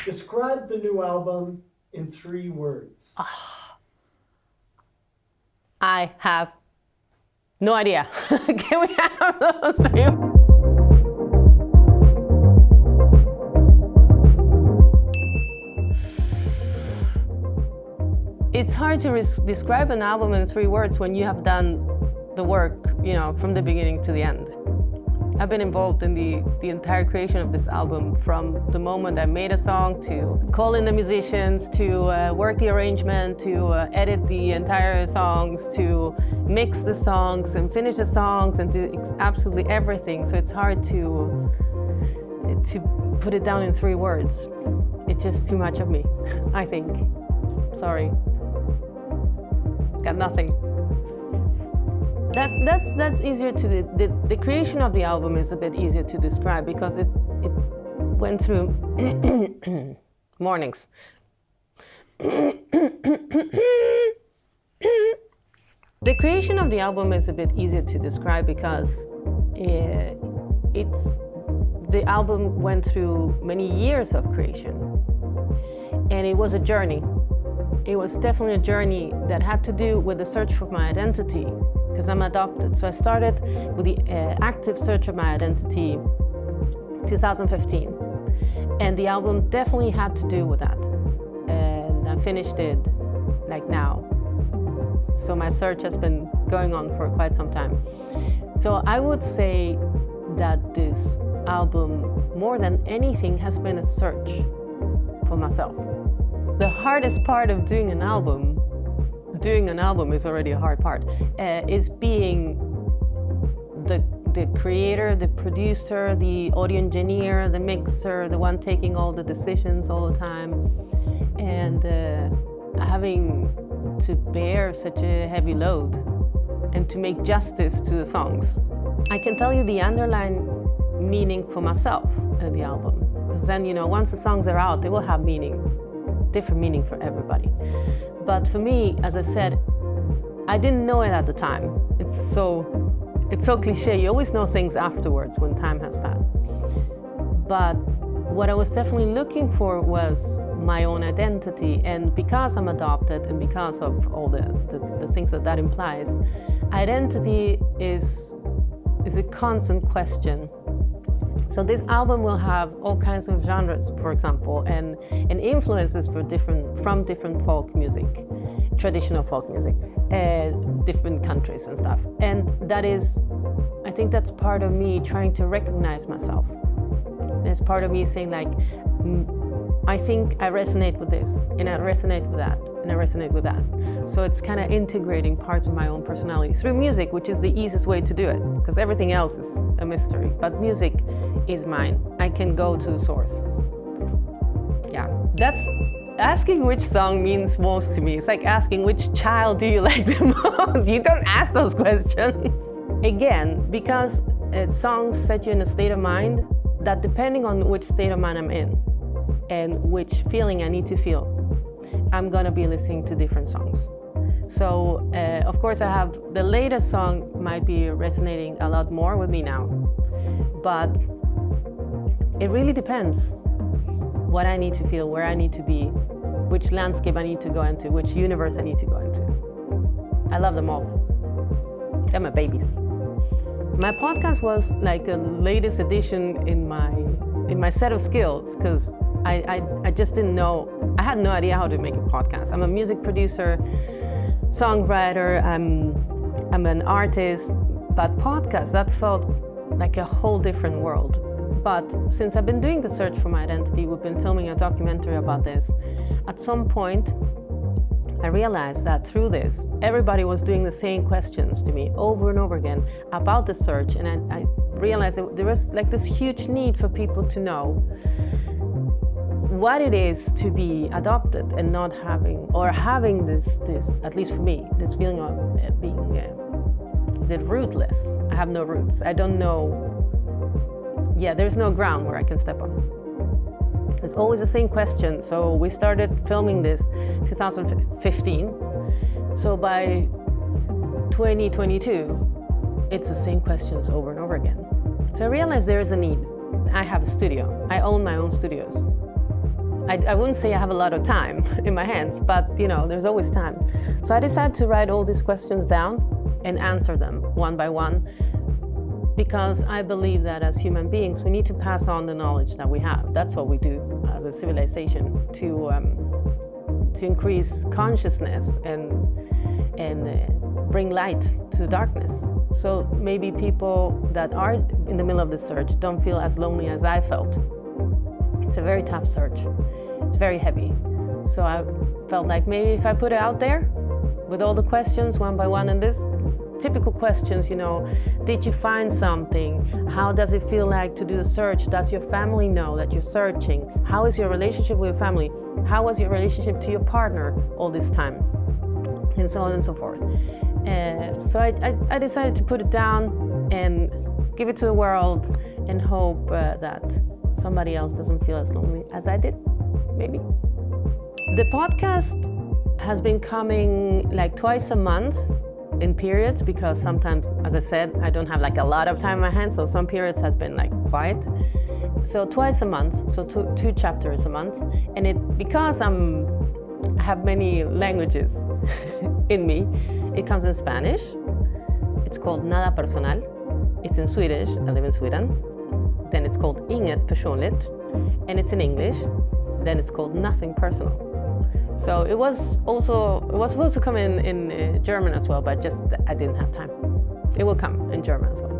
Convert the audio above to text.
Describe the new album in 3 words. I have no idea. Can we have those 3? It's hard to describe an album in 3 words when you have done the work, from the beginning to the end. I've been involved in the entire creation of this album, from the moment I made a song to call in the musicians, to work the arrangement, to edit the entire songs, to mix the songs and finish the songs and do absolutely everything. So it's hard to put it down in 3 words. It's just too much of me, I think. Sorry. Got nothing. That's easier to the creation of the album is a bit easier to describe because it went through mornings. The creation of the album is a bit easier to describe because the album went through many years of creation, and it was a journey. It was definitely a journey that had to do with the search for my identity, because I'm adopted. So I started with the active search of my identity 2015. And the album definitely had to do with that. And I finished it like now. So my search has been going on for quite some time. So I would say that this album, more than anything, has been a search for myself. The hardest part of doing an album is already a hard part, is being the creator, the producer, the audio engineer, the mixer, the one taking all the decisions all the time, and having to bear such a heavy load and to make justice to the songs. I can tell you the underlying meaning for myself in the album, because then, once the songs are out, they will have different meaning for everybody. But for me, as I said, I didn't know it at the time. It's so cliche. You always know things afterwards when time has passed. But what I was definitely looking for was my own identity. And because I'm adopted and because of all the things that implies, identity is a constant question. So this album will have all kinds of genres, for example, and influences from different folk music, traditional folk music, different countries and stuff. And I think that's part of me trying to recognize myself. There's part of me saying like, I think I resonate with this, and I resonate with that, and I resonate with that. So it's kind of integrating parts of my own personality through music, which is the easiest way to do it, because everything else is a mystery. But music is mine. I can go to the source. Yeah, that's asking which song means most to me. It's like asking which child do you like the most. You don't ask those questions. Again, because songs set you in a state of mind that, depending on which state of mind I'm in and which feeling I need to feel, I'm gonna be listening to different songs. So of course I have the latest song might be resonating a lot more with me now, but it really depends what I need to feel, where I need to be, which landscape I need to go into, which universe I need to go into. I love them all. They're my babies. My podcast was like a latest addition in my set of skills, because I just didn't know, I had no idea how to make a podcast. I'm a music producer, songwriter, I'm an artist, but podcast, that felt like a whole different world. But since I've been doing the search for my identity, we've been filming a documentary about this, at some point I realized that through this, everybody was doing the same questions to me over and over again about the search, and I realized that there was like this huge need for people to know what it is to be adopted and not having this, at least for me, this feeling of being, is it rootless? I have no roots. I don't know. Yeah, there's no ground where I can step on. It's always the same question. So we started filming this 2015. So by 2022, it's the same questions over and over again. So I realized there is a need. I have a studio. I own my own studios. I wouldn't say I have a lot of time in my hands, but there's always time. So I decided to write all these questions down and answer them one by one, because I believe that as human beings, we need to pass on the knowledge that we have. That's what we do as a civilization, to increase consciousness and bring light to darkness. So maybe people that are in the middle of the search don't feel as lonely as I felt. It's a very tough search. It's very heavy. So I felt like maybe if I put it out there with all the questions one by one, and this typical questions, did you find something? How does it feel like to do the search? Does your family know that you're searching? How is your relationship with your family? How was your relationship to your partner all this time? And so on and so forth. So I decided to put it down and give it to the world and hope that somebody else doesn't feel as lonely as I did, maybe. The podcast has been coming like twice a month in periods, because sometimes, as I said, I don't have like a lot of time in my hands, so some periods has been like quiet. So twice a month, so two chapters a month. And because I have many languages in me, it comes in Spanish. It's called Nada Personal. It's in Swedish, I live in Sweden. Then it's called Inget Personligt, and it's in English. Then it's called Nothing Personal. So it was supposed to come in German as well, but just I didn't have time. It will come in German as well.